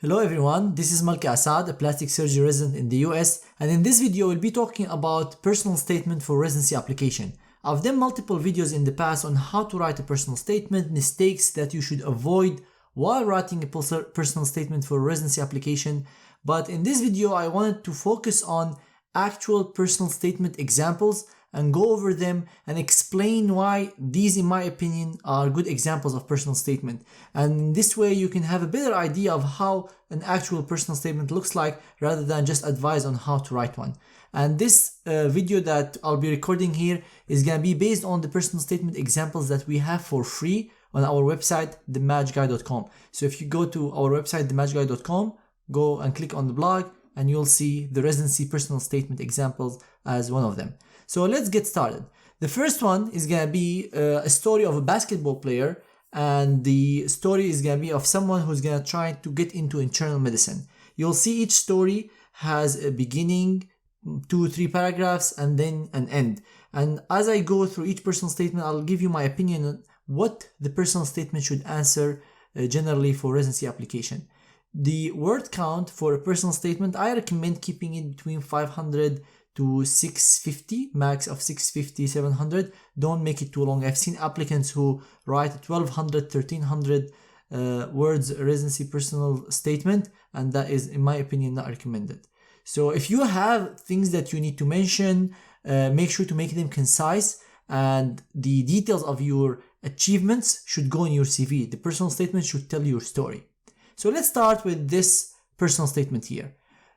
Hello everyone, this is Malki Assad, a plastic surgery resident in the US, and in this video we'll be talking about personal statement for residency application. I've done multiple videos in the past on how to write a personal statement, mistakes that you should avoid while writing a personal statement for residency application, but in this video I wanted to focus on actual personal statement examples and go over them and explain why these, in my opinion, are good examples of personal statement. And in this way you can have a better idea of how an actual personal statement looks like rather than just advice on how to write one. And this video that I'll be recording here is going to be based on the personal statement examples that we have for free on our website, thematchguy.com. So if you go to our website, thematchguy.com, go and click on the blog and you'll see the residency personal statement examples as one of them. So let's get started. The first one is going to be a story of a basketball player, and the story is going to be of someone who's going to try to get into internal medicine. You'll see each story has a beginning, 2-3 paragraphs, and then an end. And as I go through each personal statement, I'll give you my opinion on what the personal statement should answer generally for residency application. The word count for a personal statement, I recommend keeping it between 500 to 650, max of 650, 700. Don't make it too long. I've seen applicants who write 1200, 1300 words residency personal statement, and that is, in my opinion, not recommended. So if you have things that you need to mention, make sure to make them concise, and the details of your achievements should go in your CV. The personal statement should tell your story. So let's start with this personal statement here.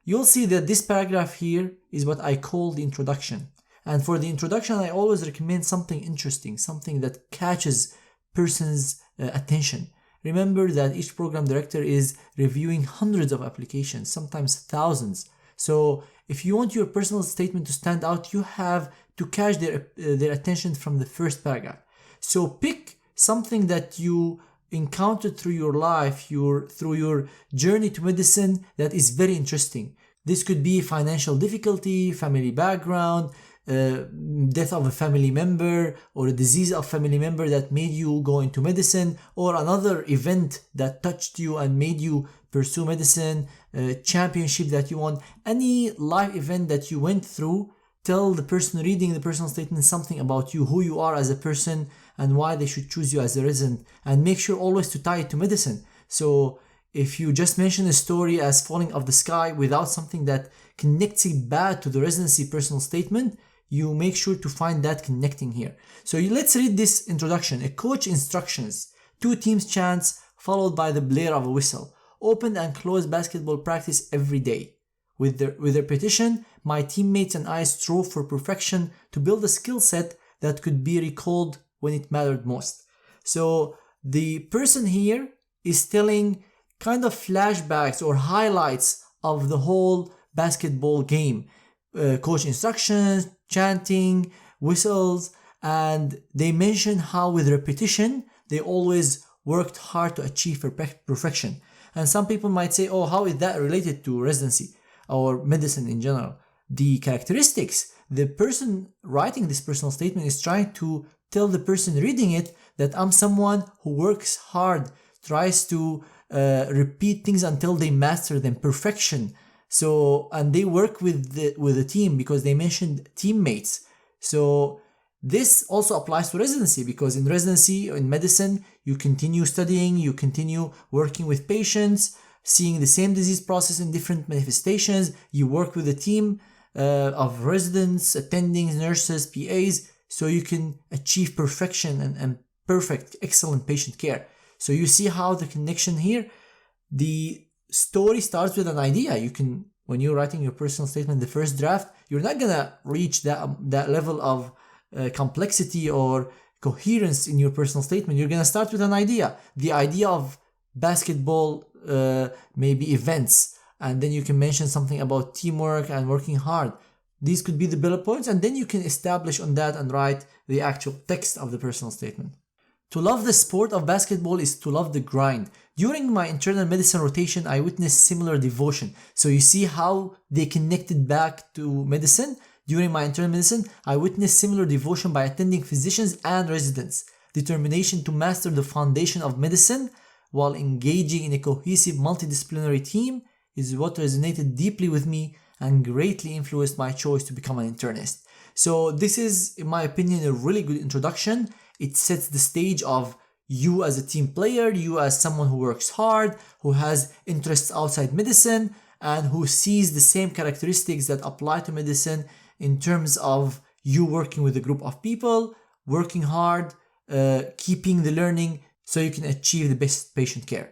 You'll see that this paragraph here is what I call the introduction. And for the introduction, I always recommend something interesting, something that catches person's attention. Remember that each program director is reviewing hundreds of applications, sometimes thousands. So if you want your personal statement to stand out, you have to catch their attention from the first paragraph. So pick something that you encountered through your life, through your journey to medicine, that is very interesting. This could be financial difficulty, family background, death of a family member, or a disease of a family member that made you go into medicine, or another event that touched you and made you pursue medicine, championship that you won, any life event that you went through. Tell the person reading the personal statement something about you, who you are as a person, and why they should choose you as a resident, and make sure always to tie it to medicine. So if you just mention a story as falling off the sky without something that connects it back to the residency personal statement, you make sure to find that connecting here. So let's read this introduction. A coach instructions, 2 teams chants followed by the blare of a whistle. Open and close basketball practice every day. With repetition, my teammates and I strove for perfection to build a skill set that could be recalled when it mattered most. So the person here is telling kind of flashbacks or highlights of the whole basketball game. Coach instructions, chanting, whistles, and they mention how with repetition they always worked hard to achieve perfection. And some people might say, oh, how is that related to residency or medicine in general? The characteristics, the person writing this personal statement is trying to tell the person reading it that I'm someone who works hard, tries to repeat things until they master them, perfection. So, and they work with the team because they mentioned teammates. So this also applies to residency, because in residency, in medicine, you continue studying, you continue working with patients, seeing the same disease process in different manifestations. You work with a team of residents, attendings, nurses, PAs, so you can achieve perfection and perfect, excellent patient care. So you see how the connection here, the story starts with an idea. You can, when you're writing your personal statement, the first draft, you're not gonna reach that level of complexity or coherence in your personal statement. You're gonna start with an idea, the idea of basketball, maybe events, and then you can mention something about teamwork and working hard. These could be the bullet points, and then you can establish on that and write the actual text of the personal statement. To love the sport of basketball is to love the grind. During my internal medicine rotation, I witnessed similar devotion. So you see how they connected back to medicine. During my internal medicine, I witnessed similar devotion by attending physicians and residents. Determination to master the foundation of medicine while engaging in a cohesive multidisciplinary team is what resonated deeply with me and greatly influenced my choice to become an internist. So this is, in my opinion, a really good introduction. It sets the stage of you as a team player, you as someone who works hard, who has interests outside medicine, and who sees the same characteristics that apply to medicine in terms of you working with a group of people, working hard, keeping the learning so you can achieve the best patient care.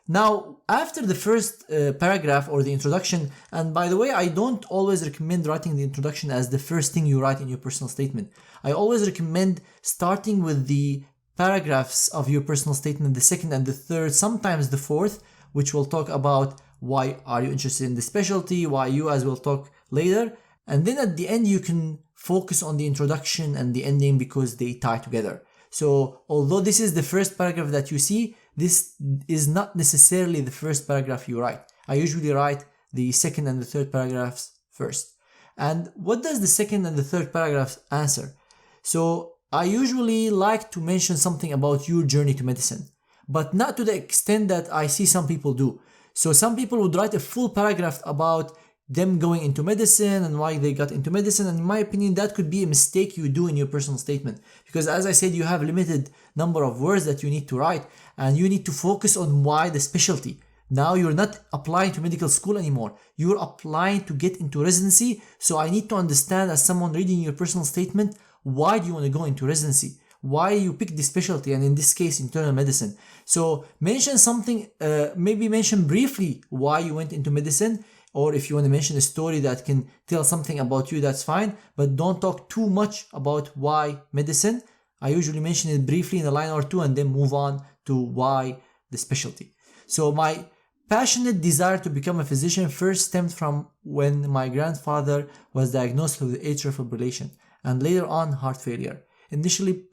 Now, after the first paragraph or the introduction, and by the way, I don't always recommend writing the introduction as the first thing you write in your personal statement. I always recommend starting with the paragraphs of your personal statement, the second and the third, sometimes the fourth, which will talk about why are you interested in the specialty, why you, as we'll talk later. And then at the end, you can focus on the introduction and the ending because they tie together. So although this is the first paragraph that you see, this is not necessarily the first paragraph you write. I usually write the second and the third paragraphs first. And what does the second and the third paragraphs answer? So I usually like to mention something about your journey to medicine, but not to the extent that I see some people do. So some people would write a full paragraph about them going into medicine and why they got into medicine, and in my opinion that could be a mistake you do in your personal statement, because as I said, you have limited number of words that you need to write and you need to focus on why the specialty. Now you're not applying to medical school anymore, you're applying to get into residency. So I need to understand, as someone reading your personal statement, why do you want to go into residency, why you pick this specialty, and in this case internal medicine. So mention something, maybe mention briefly why you went into medicine, or if you want to mention a story that can tell something about you, that's fine, but don't talk too much about why medicine. I usually mention it briefly in a line or two and then move on to why the specialty. So my passionate desire to become a physician first stemmed from when my grandfather was diagnosed with atrial fibrillation and later on heart failure. Initially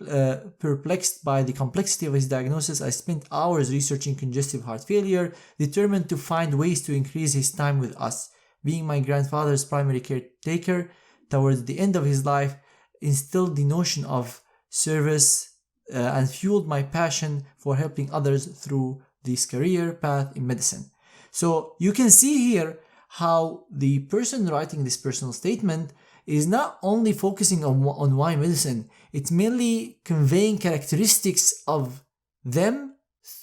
perplexed by the complexity of his diagnosis, I spent hours researching congestive heart failure, determined to find ways to increase his time with us. Being my grandfather's primary caretaker towards the end of his life instilled the notion of service and fueled my passion for helping others through this career path in medicine. So you can see here how the person writing this personal statement is not only focusing on why medicine, it's mainly conveying characteristics of them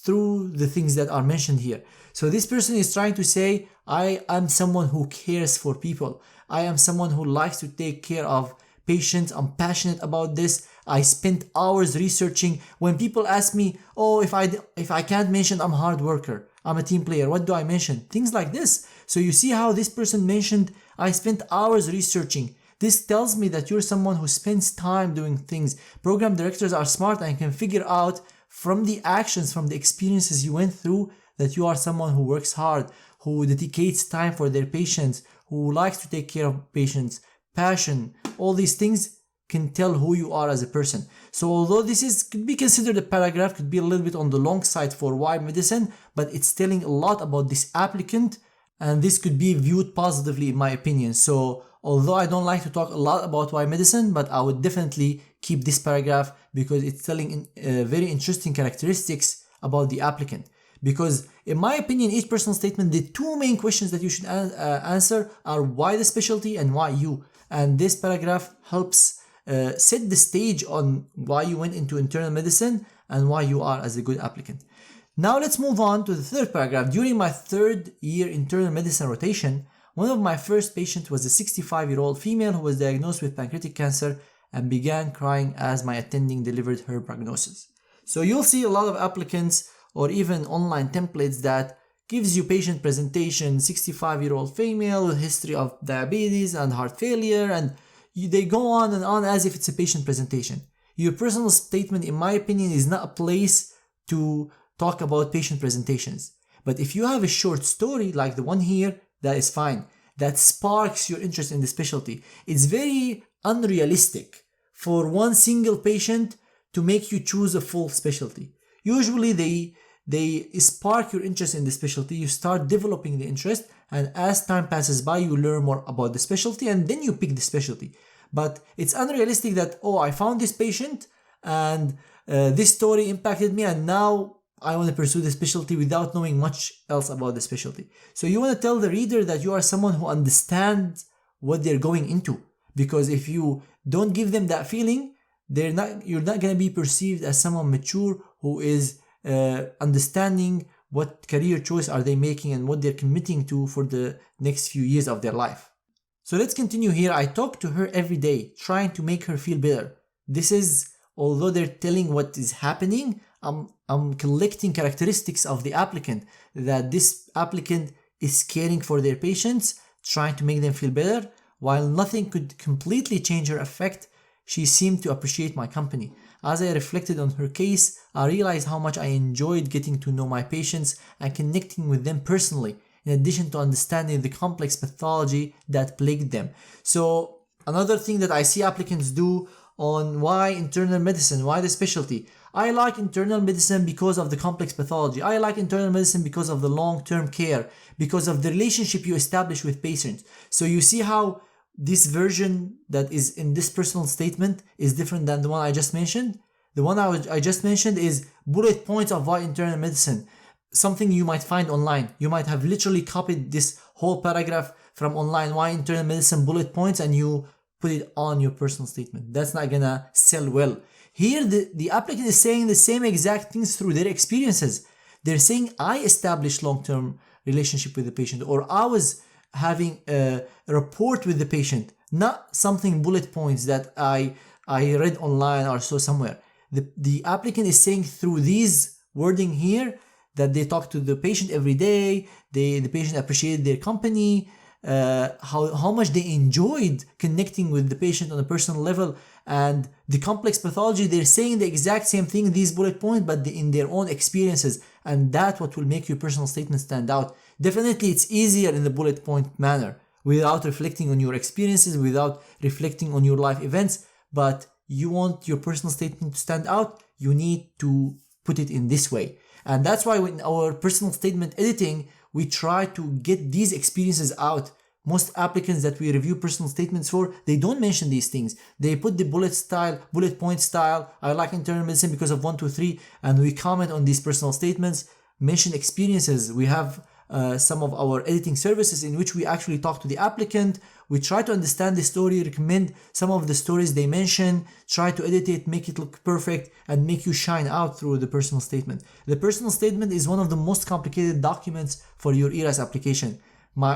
through the things that are mentioned here. So this person is trying to say, I am someone who cares for people. I am someone who likes to take care of patients. I'm passionate about this. I spent hours researching. When people ask me, oh, if I can't mention I'm a hard worker, I'm a team player, what do I mention? Things like this. So you see how this person mentioned, I spent hours researching. This tells me that you're someone who spends time doing things. Program directors are smart and can figure out from the actions, from the experiences you went through, that you are someone who works hard, who dedicates time for their patients, who likes to take care of patients, passion. All these things can tell who you are as a person. So although this could be considered a paragraph, could be a little bit on the long side for why medicine, but it's telling a lot about this applicant, and this could be viewed positively in my opinion. So although I don't like to talk a lot about why medicine, but I would definitely keep this paragraph because it's telling very interesting characteristics about the applicant. Because in my opinion, each personal statement, the two main questions that you should answer are why the specialty and why you. And this paragraph helps set the stage on why you went into internal medicine and why you are as a good applicant. Now let's move on to the third paragraph. During my third year internal medicine rotation, one of my first patients was a 65-year-old female who was diagnosed with pancreatic cancer and began crying as my attending delivered her prognosis. So you'll see a lot of applicants or even online templates that gives you patient presentation, 65-year-old female with history of diabetes and heart failure, and they go on and on as if it's a patient presentation. Your personal statement, in my opinion, is not a place to talk about patient presentations. But if you have a short story like the one here, that is fine. That sparks your interest in the specialty. It's very unrealistic for one single patient to make you choose a full specialty. Usually they spark your interest in the specialty, you start developing the interest, and as time passes by, you learn more about the specialty and then you pick the specialty. But it's unrealistic that, oh, I found this patient and this story impacted me and now I want to pursue the specialty without knowing much else about the specialty. So you want to tell the reader that you are someone who understands what they're going into, because if you don't give them that feeling, you're not going to be perceived as someone mature who is understanding what career choice are they making and what they're committing to for the next few years of their life. So let's continue here. I talk to her every day, trying to make her feel better. This is, although they're telling what is happening, I'm collecting characteristics of the applicant, that this applicant is caring for their patients, trying to make them feel better. While nothing could completely change her affect, she seemed to appreciate my company. As I reflected on her case, I realized how much I enjoyed getting to know my patients and connecting with them personally, in addition to understanding the complex pathology that plagued them. So another thing that I see applicants do on why internal medicine, why the specialty. I like internal medicine because of the complex pathology. I like internal medicine because of the long-term care, because of the relationship you establish with patients. So you see how this version that is in this personal statement is different than the one I just mentioned. The one I just mentioned is bullet points of why internal medicine, something you might find online. You might have literally copied this whole paragraph from online, why internal medicine, bullet points, and you put it on your personal statement. That's not gonna sell well. Here, the applicant is saying the same exact things through their experiences. They're saying, I established long-term relationship with the patient, or I was having a rapport with the patient, not something bullet points that I read online or saw somewhere. The applicant is saying through these wording here that they talk to the patient every day, the patient appreciated their company, how much they enjoyed connecting with the patient on a personal level, and the complex pathology, they're saying the exact same thing, these bullet points, but in their own experiences, and that's what will make your personal statement stand out. Definitely it's easier in the bullet point manner, without reflecting on your experiences, without reflecting on your life events, but you want your personal statement to stand out, you need to put it in this way. And that's why in our personal statement editing, we try to get these experiences out. Most applicants that we review personal statements for, they don't mention these things. They put the bullet point style, I like internal medicine because of 1, 2, 3, and we comment on these personal statements, mention experiences. We have some of our editing services in which we actually talk to the applicant. We try to understand the story, recommend some of the stories they mention, try to edit it, make it look perfect, and make you shine out through the personal statement. The personal statement is one of the most complicated documents for your ERAS application.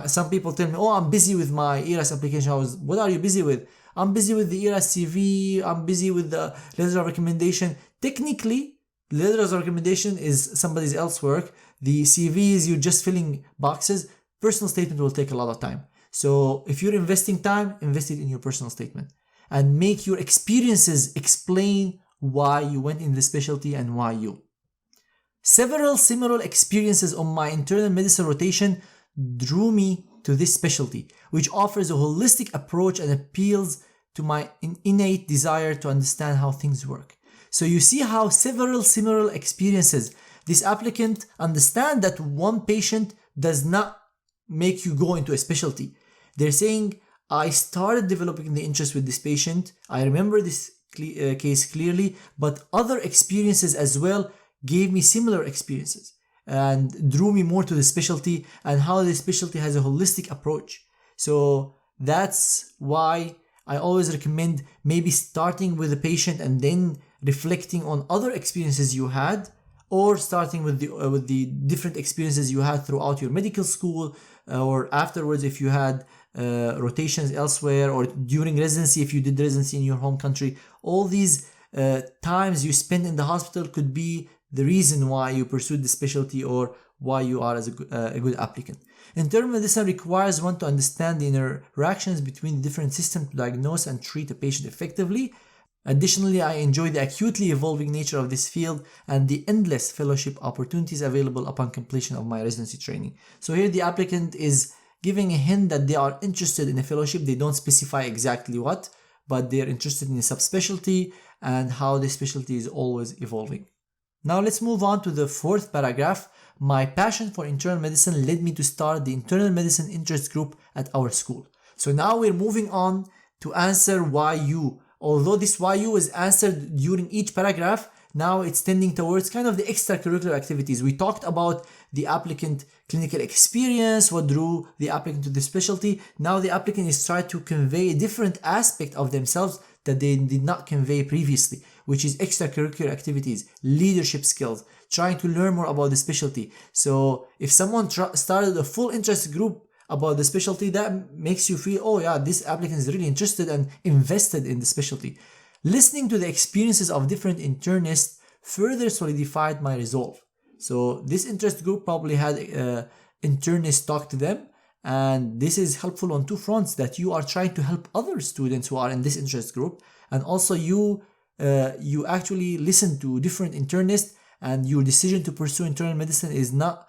Some people tell me, oh, I'm busy with my ERAS application. What are you busy with? I'm busy with the ERAS CV, I'm busy with the letter of recommendation. Technically, letter of recommendation is somebody else's work. The CV is you just filling boxes. Personal statement will take a lot of time. So if you're investing time, invest it in your personal statement. And make your experiences explain why you went in the specialty and why you. Several similar experiences on my internal medicine rotation drew me to this specialty, which offers a holistic approach and appeals to my innate desire to understand how things work. So you see how several similar experiences, this applicant understand that one patient does not make you go into a specialty. They're saying, I started developing the interest with this patient. I remember this case clearly, but other experiences as well gave me similar experiences and drew me more to the specialty and how the specialty has a holistic approach. So that's why I always recommend maybe starting with the patient and then reflecting on other experiences you had, or starting with the different experiences you had throughout your medical school, or afterwards if you had rotations elsewhere, or during residency if you did residency in your home country. All these times you spend in the hospital could be the reason why you pursued the specialty or why you are as a good applicant. Internal medicine requires one to understand the interactions between the different systems to diagnose and treat a patient effectively. Additionally, I enjoy the acutely evolving nature of this field and the endless fellowship opportunities available upon completion of my residency training. So here the applicant is giving a hint that they are interested in a fellowship. They don't specify exactly what, but they're interested in a subspecialty and how the specialty is always evolving. Now let's move on to the fourth paragraph. My passion for internal medicine led me to start the internal medicine interest group at our school. So now we're moving on to answer why you. Although this why you is answered during each paragraph, now it's tending towards kind of the extracurricular activities. We talked about the applicant clinical experience, what drew the applicant to the specialty. Now the applicant is trying to convey a different aspect of themselves that they did not convey previously, which is extracurricular activities, leadership skills, trying to learn more about the specialty. So if someone started a full interest group about the specialty, that makes you feel, oh yeah, this applicant is really interested and invested in the specialty. Listening to the experiences of different internists further solidified my resolve. So this interest group probably had internists talk to them, and this is helpful on two fronts, that you are trying to help other students who are in this interest group, and also you actually listen to different internists, and your decision to pursue internal medicine is not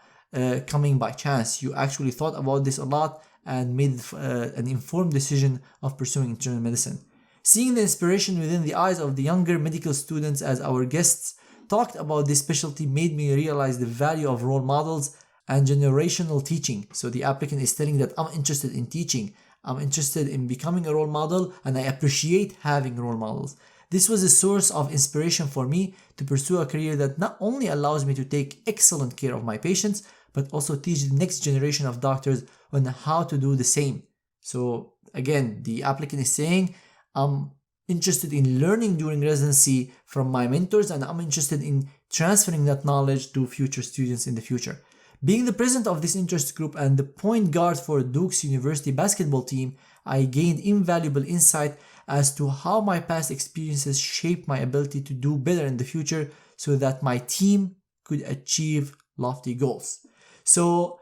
coming by chance. You actually thought about this a lot and made an informed decision of pursuing internal medicine. Seeing the inspiration within the eyes of the younger medical students as our guests talked about this specialty made me realize the value of role models and generational teaching. So the applicant is telling that I'm interested in teaching, I'm interested in becoming a role model, and I appreciate having role models. This was a source of inspiration for me to pursue a career that not only allows me to take excellent care of my patients, but also teach the next generation of doctors on how to do the same. So again, the applicant is saying, I'm interested in learning during residency from my mentors, and I'm interested in transferring that knowledge to future students in the future. Being the president of this interest group and the point guard for Duke's University basketball team, I gained invaluable insight as to how my past experiences shaped my ability to do better in the future so that my team could achieve lofty goals. So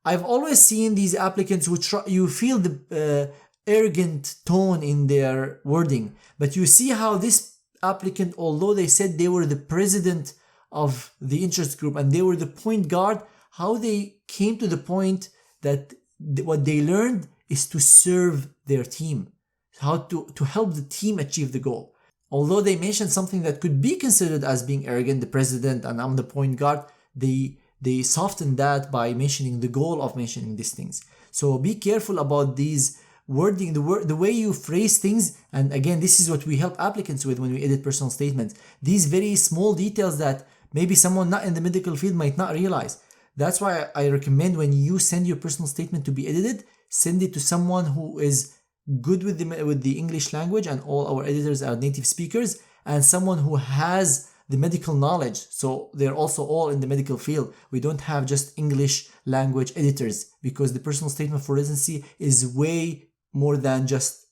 I've always seen these applicants who you feel the arrogant tone in their wording, but you see how this applicant, although they said they were the president of the interest group and they were the point guard, how they came to the point that what they learned is to serve their team, how to help the team achieve the goal. Although they mentioned something that could be considered as being arrogant, the president and I'm the point guard, they softened that by mentioning the goal of mentioning these things. So be careful about these wording, the way you phrase things. And again, this is what we help applicants with when we edit personal statements. These very small details that maybe someone not in the medical field might not realize. That's why I recommend when you send your personal statement to be edited, send it to someone who is good with the English language, and all our editors are native speakers, and someone who has the medical knowledge. So they're also all in the medical field. We don't have just English language editors, because the personal statement for residency is way more than just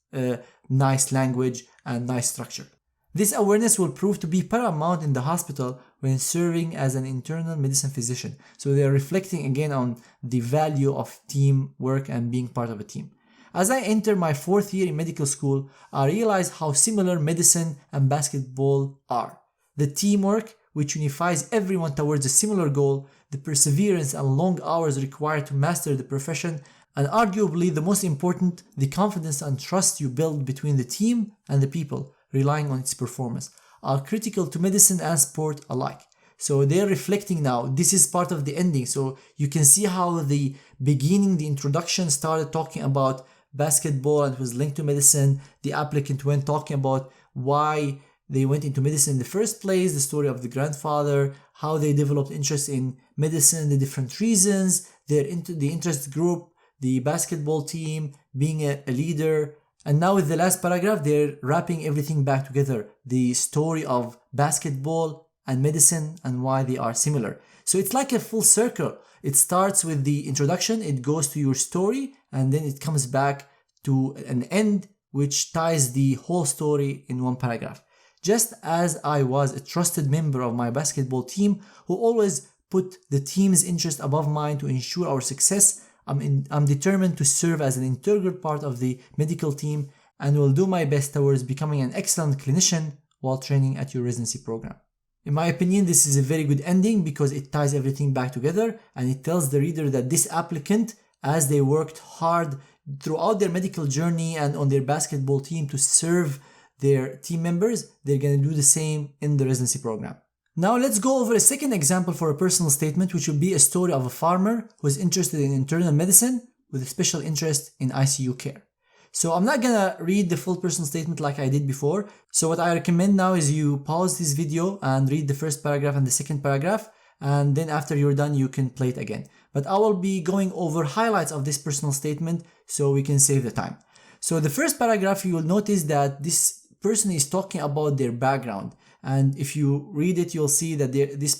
nice language and nice structure. This awareness will prove to be paramount in the hospital when serving as an internal medicine physician. So they're reflecting again on the value of teamwork and being part of a team. As I enter my 4th year in medical school, I realize how similar medicine and basketball are. The teamwork, which unifies everyone towards a similar goal, the perseverance and long hours required to master the profession, and arguably the most important, the confidence and trust you build between the team and the people relying on its performance, are critical to medicine and sport alike. So they're reflecting now. This is part of the ending. So you can see how the beginning, the introduction started talking about basketball and was linked to medicine. The applicant went talking about why they went into medicine in the first place, the story of the grandfather, how they developed interest in medicine, the different reasons, they're into the interest group, the basketball team, being a leader. And now with the last paragraph, they're wrapping everything back together. The story of basketball and medicine and why they are similar. So it's like a full circle. It starts with the introduction, it goes to your story, and then it comes back to an end which ties the whole story in one paragraph. Just as I was a trusted member of my basketball team who always put the team's interest above mine to ensure our success, I'm determined to serve as an integral part of the medical team and will do my best towards becoming an excellent clinician while training at your residency program. In my opinion, this is a very good ending because it ties everything back together and it tells the reader that this applicant, as they worked hard throughout their medical journey and on their basketball team to serve their team members, they're going to do the same in the residency program. Now let's go over a second example for a personal statement, which will be a story of a farmer who is interested in internal medicine with a special interest in ICU care. So I'm not gonna read the full personal statement like I did before. So what I recommend now is you pause this video and read the first paragraph and the second paragraph, and then after you're done you can play it again. But I will be going over highlights of this personal statement so we can save the time. So the first paragraph, you will notice that this person is talking about their background, and if you read it you'll see that this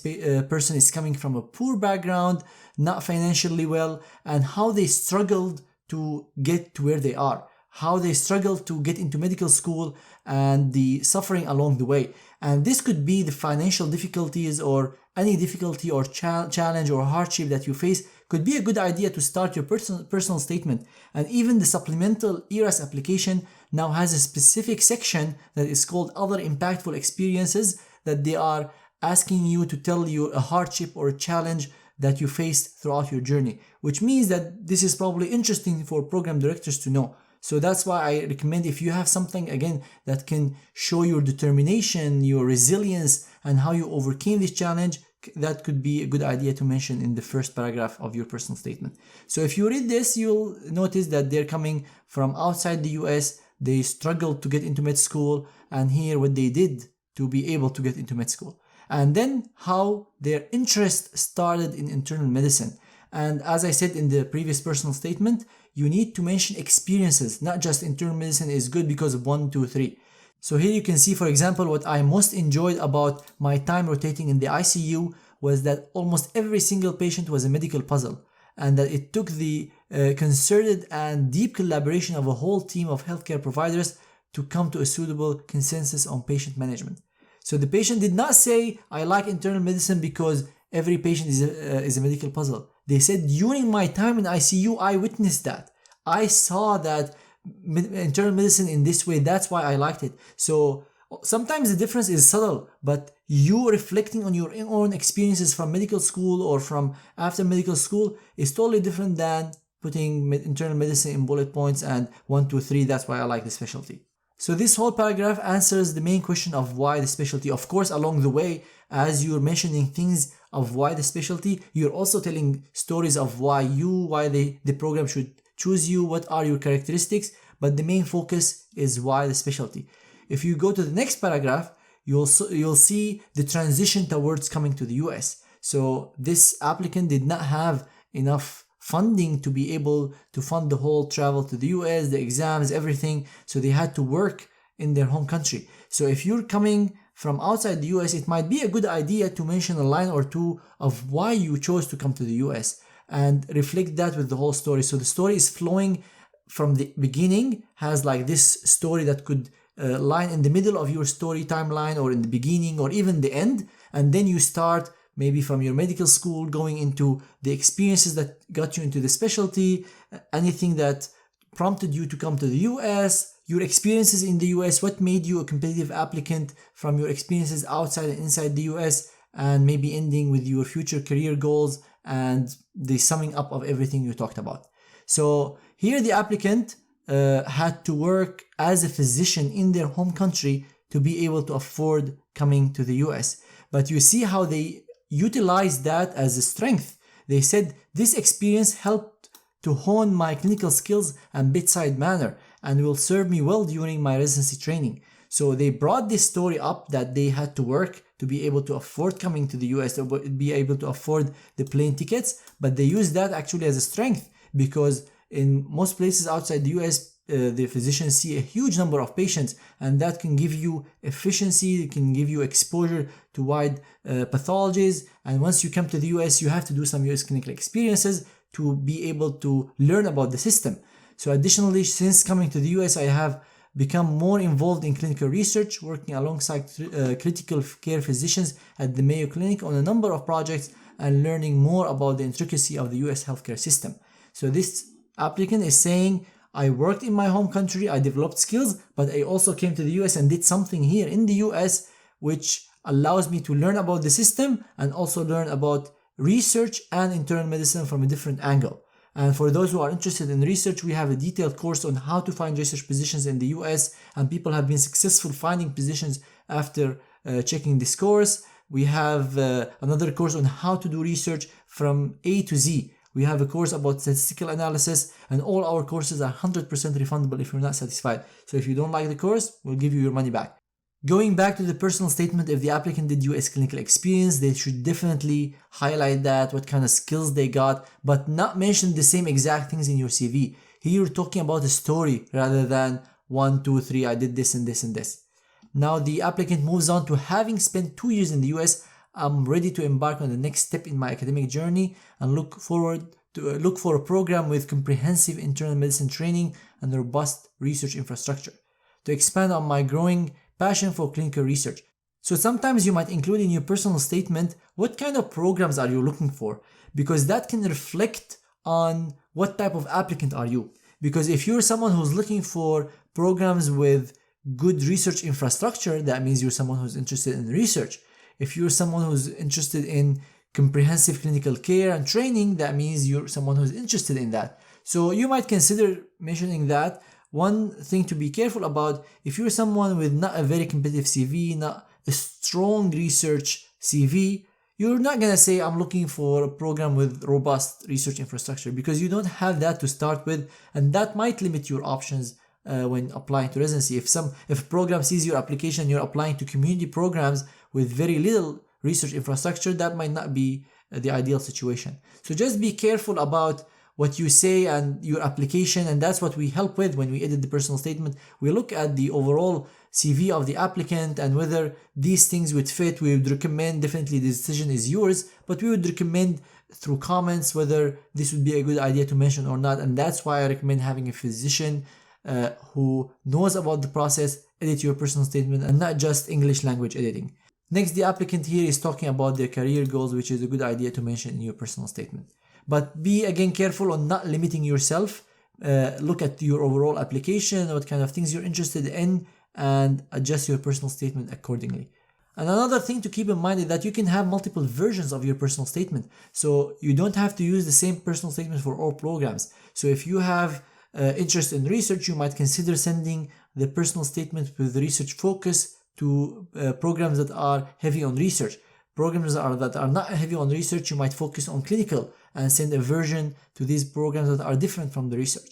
person is coming from a poor background, not financially well, and how they struggled to get to where they are, how they struggled to get into medical school, and the suffering along the way. And this could be the financial difficulties or any difficulty or challenge or hardship that you face. Could be a good idea to start your personal statement. And even the Supplemental ERAS application now has a specific section that is called Other Impactful Experiences, that they are asking you to tell you a hardship or a challenge that you faced throughout your journey, which means that this is probably interesting for program directors to know. So that's why I recommend, if you have something again that can show your determination, your resilience, and how you overcame this challenge, that could be a good idea to mention in the first paragraph of your personal statement. So if you read this, you'll notice that they're coming from outside the US, they struggled to get into med school, and here what they did to be able to get into med school. And then how their interest started in internal medicine. And as I said in the previous personal statement, you need to mention experiences, not just internal medicine is good because of 1, 2, 3. So here you can see, for example, what I most enjoyed about my time rotating in the ICU was that almost every single patient was a medical puzzle, and that it took the concerted and deep collaboration of a whole team of healthcare providers to come to a suitable consensus on patient management. So the patient did not say, I like internal medicine because every patient is a medical puzzle. They said, during my time in ICU, I witnessed that. I saw that internal medicine in this way, that's why I liked it. So sometimes the difference is subtle, but you reflecting on your own experiences from medical school or from after medical school is totally different than putting internal medicine in bullet points and 1, 2, 3, that's why I like the specialty. So this whole paragraph answers the main question of why the specialty. Of course, along the way, as you're mentioning things of why the specialty, you're also telling stories of why the program should choose you, what are your characteristics, but the main focus is why the specialty. If you go to the next paragraph, you'll see the transition towards coming to the US. So this applicant did not have enough funding to be able to fund the whole travel to the US, the exams, everything. So they had to work in their home country. So if you're coming from outside the US, it might be a good idea to mention a line or two of why you chose to come to the US and reflect that with the whole story. So the story is flowing from the beginning, has like this story that could line in the middle of your story timeline or in the beginning or even the end. And then you start maybe from your medical school, going into the experiences that got you into the specialty, anything that prompted you to come to the US, your experiences in the US, what made you a competitive applicant from your experiences outside and inside the US, and maybe ending with your future career goals and the summing up of everything you talked about. So here the applicant had to work as a physician in their home country to be able to afford coming to the US. But you see how they utilized that as a strength. They said, this experience helped to hone my clinical skills and bedside manner and will serve me well during my residency training. So they brought this story up that they had to work to be able to afford coming to the US, to be able to afford the plane tickets, but they used that actually as a strength, because in most places outside the US, the physicians see a huge number of patients, and that can give you efficiency, it can give you exposure to wide pathologies. And once you come to the US, you have to do some US clinical experiences to be able to learn about the system. So additionally, since coming to the US, I have become more involved in clinical research, working alongside critical care physicians at the Mayo Clinic on a number of projects and learning more about the intricacy of the US healthcare system. So this applicant is saying, I worked in my home country, I developed skills, but I also came to the US and did something here in the US which allows me to learn about the system and also learn about research and internal medicine from a different angle. And for those who are interested in research, we have a detailed course on how to find research positions in the US, and people have been successful finding positions after checking this course. We have another course on how to do research from A to Z, We have a course about statistical analysis, and all our courses are 100% refundable if you're not satisfied. So if you don't like the course, we'll give you your money back. Going back to the personal statement, if the applicant did US clinical experience, they should definitely highlight that, what kind of skills they got, but not mention the same exact things in your CV. Here you're talking about a story rather than 1, 2, 3, I did this and this and this. Now the applicant moves on to having spent 2 years in the US. I'm ready to embark on the next step in my academic journey and look for a program with comprehensive internal medicine training and robust research infrastructure to expand on my growing passion for clinical research. So sometimes you might include in your personal statement what kind of programs are you looking for, because that can reflect on what type of applicant are you. Because if you're someone who's looking for programs with good research infrastructure, that means you're someone who's interested in research. If you're someone who's interested in comprehensive clinical care and training, that means you're someone who's interested in that. So you might consider mentioning that. One thing to be careful about, if you're someone with not a very competitive CV, not a strong research CV, you're not going to say I'm looking for a program with robust research infrastructure, because you don't have that to start with, and that might limit your options when applying to residency. If a program sees your application, you're applying to community programs with very little research infrastructure, that might not be the ideal situation. So just be careful about what you say and your application, and that's what we help with when we edit the personal statement. We look at the overall CV of the applicant and whether these things would fit. We would recommend, definitely the decision is yours, but we would recommend through comments whether this would be a good idea to mention or not. And that's why I recommend having a physician who knows about the process edit your personal statement and not just English language editing. Next, the applicant here is talking about their career goals, which is a good idea to mention in your personal statement. But be again careful on not limiting yourself. Look at your overall application, what kind of things you're interested in, and adjust your personal statement accordingly. And another thing to keep in mind is that you can have multiple versions of your personal statement. So you don't have to use the same personal statement for all programs. So if you have interest in research, you might consider sending the personal statement with research focus to programs that are heavy on research. Programs that are not heavy on research, you might focus on clinical and send a version to these programs that are different from the research.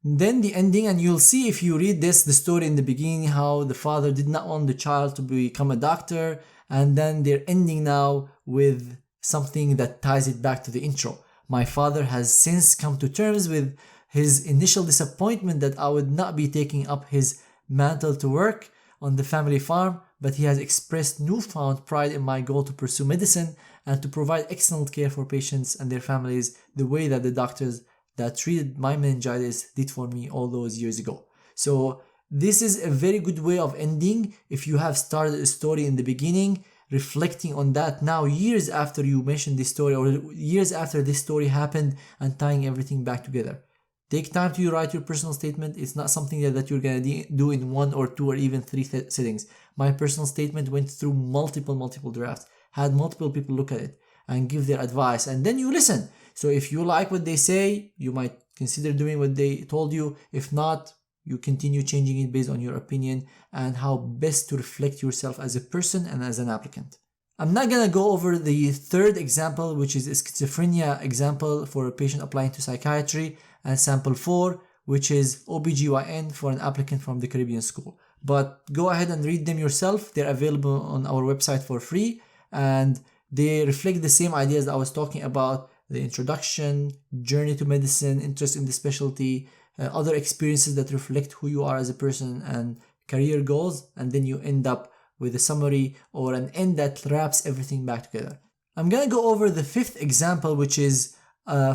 Then the ending, and you'll see if you read this, the story in the beginning, how the father did not want the child to become a doctor, and then they're ending now with something that ties it back to the intro. My father has since come to terms with his initial disappointment that I would not be taking up his mantle to work on the family farm, but he has expressed newfound pride in my goal to pursue medicine and to provide excellent care for patients and their families the way that the doctors that treated my meningitis did for me all those years ago. So this is a very good way of ending if you have started a story in the beginning, reflecting on that now years after you mentioned this story or years after this story happened, and tying everything back together. Take time to write your personal statement. It's not something that you're going to do in 1 or 2 or even 3 sittings. My personal statement went through multiple drafts, had multiple people look at it and give their advice, and then you listen. So if you like what they say, you might consider doing what they told you. If not, you continue changing it based on your opinion and how best to reflect yourself as a person and as an applicant. I'm not going to go over the third example, which is a schizophrenia example for a patient applying to psychiatry, and sample 4, which is OBGYN for an applicant from the Caribbean School. But go ahead and read them yourself. They're available on our website for free, and they reflect the same ideas that I was talking about: the introduction, journey to medicine, interest in the specialty, other experiences that reflect who you are as a person, and career goals, and then you end up with a summary or an end that wraps everything back together. I'm going to go over the fifth example, which is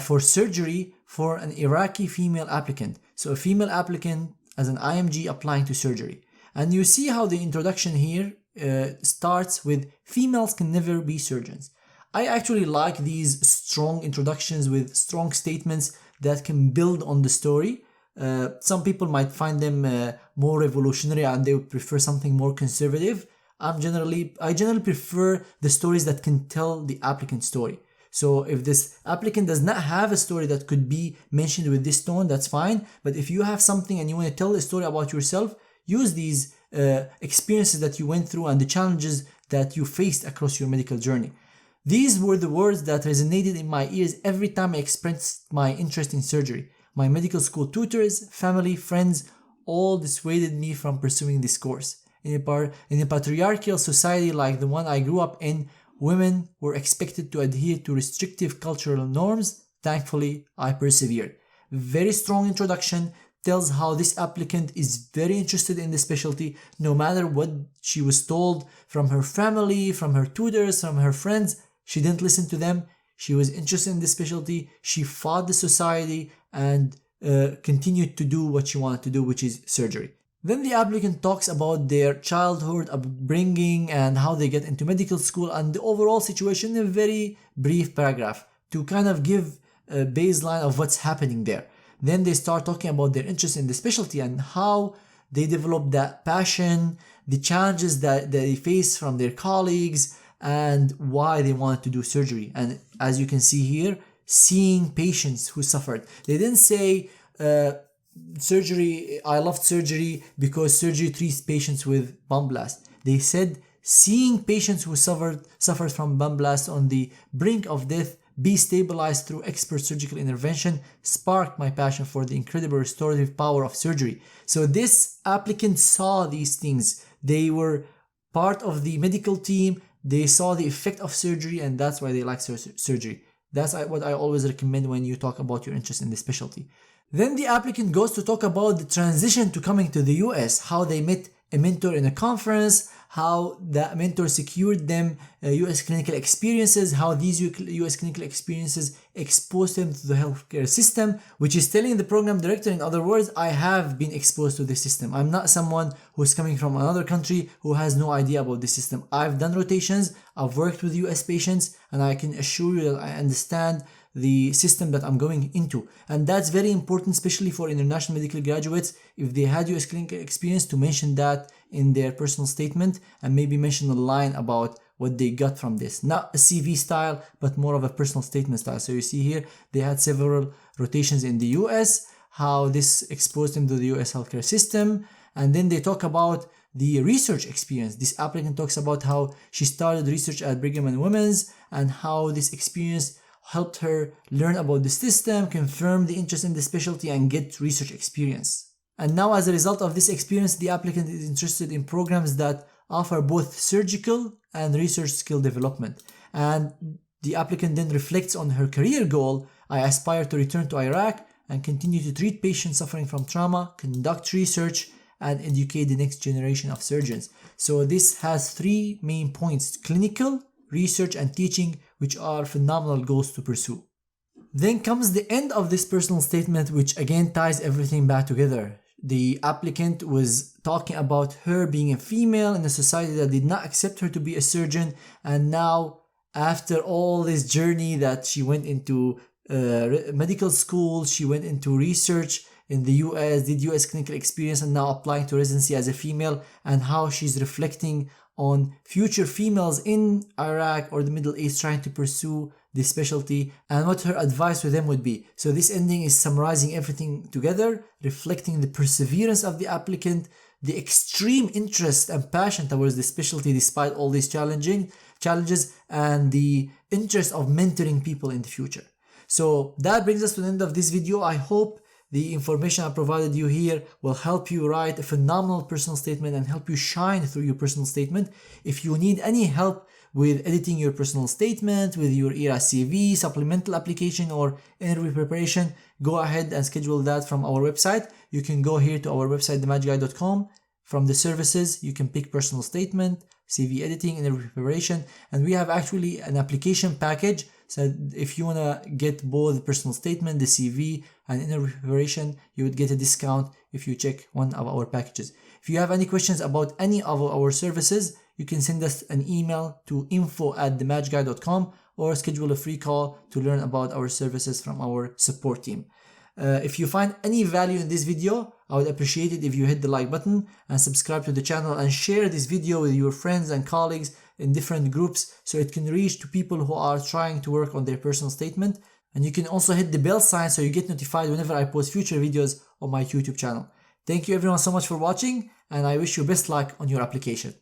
for surgery for an Iraqi female applicant. So a female applicant as an IMG applying to surgery. And you see how the introduction here starts with females can never be surgeons. I actually like these strong introductions with strong statements that can build on the story. Some people might find them more revolutionary and they would prefer something more conservative. I generally prefer the stories that can tell the applicant's story. So if this applicant does not have a story that could be mentioned with this tone, that's fine. But if you have something and you want to tell a story about yourself, use these experiences that you went through and the challenges that you faced across your medical journey. These were the words that resonated in my ears every time I expressed my interest in surgery. My medical school tutors, family, friends, all dissuaded me from pursuing this course. In a patriarchal society like the one I grew up in, women were expected to adhere to restrictive cultural norms. Thankfully, I persevered. Very strong introduction, tells how this applicant is very interested in the specialty, no matter what she was told from her family, from her tutors, from her friends. She didn't listen to them. She was interested in the specialty. She fought the society and continued to do what she wanted to do, which is surgery. Then the applicant talks about their childhood upbringing and how they get into medical school and the overall situation in a very brief paragraph to kind of give a baseline of what's happening there. Then they start talking about their interest in the specialty and how they develop that passion, the challenges that they face from their colleagues, and why they wanted to do surgery. And as you can see here, seeing patients who suffered. They didn't say surgery, I loved surgery because surgery treats patients with bomb blast. They said seeing patients who suffered from bomb blast on the brink of death be stabilized through expert surgical intervention sparked my passion for the incredible restorative power of surgery. So this applicant saw these things. They were part of the medical team. They saw the effect of surgery, and that's why they like surgery. That's what I always recommend when you talk about your interest in the specialty. Then the applicant goes to talk about the transition to coming to the US, how they met a mentor in a conference, how that mentor secured them US clinical experiences, how these US clinical experiences exposed them to the healthcare system, which is telling the program director, in other words, I have been exposed to the system. I'm not someone who's coming from another country who has no idea about the system. I've done rotations, I've worked with US patients, and I can assure you that I understand the system that I'm going into. And that's very important, especially for international medical graduates, if they had US clinical experience, to mention that in their personal statement and maybe mention a line about what they got from this. Not a CV style, but more of a personal statement style. So you see here, they had several rotations in the US, how this exposed them to the US healthcare system. And then they talk about the research experience. This applicant talks about how she started research at Brigham and Women's and how this experience helped her learn about the system, confirm the interest in the specialty, and get research experience. And now, as a result of this experience, the applicant is interested in programs that offer both surgical and research skill development. And the applicant then reflects on her career goal. I aspire to return to Iraq and continue to treat patients suffering from trauma, conduct research, and educate the next generation of surgeons. So this has three main points: clinical, research, and teaching, which are phenomenal goals to pursue. Then comes the end of this personal statement, which again ties everything back together. The applicant was talking about her being a female in a society that did not accept her to be a surgeon, and now after all this journey that she went into medical school, she went into research in the US, did US clinical experience, and now applying to residency as a female, and how she's reflecting on future females in Iraq or the Middle East trying to pursue this specialty and what her advice to them would be. So this ending is summarizing everything together, reflecting the perseverance of the applicant, the extreme interest and passion towards the specialty despite all these challenges, and the interest of mentoring people in the future. So that brings us to the end of this video. I hope the information I provided you here will help you write a phenomenal personal statement and help you shine through your personal statement. If you need any help with editing your personal statement, with your ERAS CV, supplemental application, or interview preparation, go ahead and schedule that from our website. You can go here to our website, thematchguy.com. From the services, you can pick personal statement, CV editing, interview preparation, and we have actually an application package. So if you want to get both the personal statement, the CV, and interview preparation, you would get a discount if you check one of our packages. If you have any questions about any of our services, you can send us an email to info@thematchguy.com or schedule a free call to learn about our services from our support team. If you find any value in this video, I would appreciate it if you hit the like button and subscribe to the channel and share this video with your friends and colleagues in different groups so it can reach to people who are trying to work on their personal statement. And you can also hit the bell sign so you get notified whenever I post future videos on my YouTube channel. Thank you everyone so much for watching, and I wish you best luck on your application.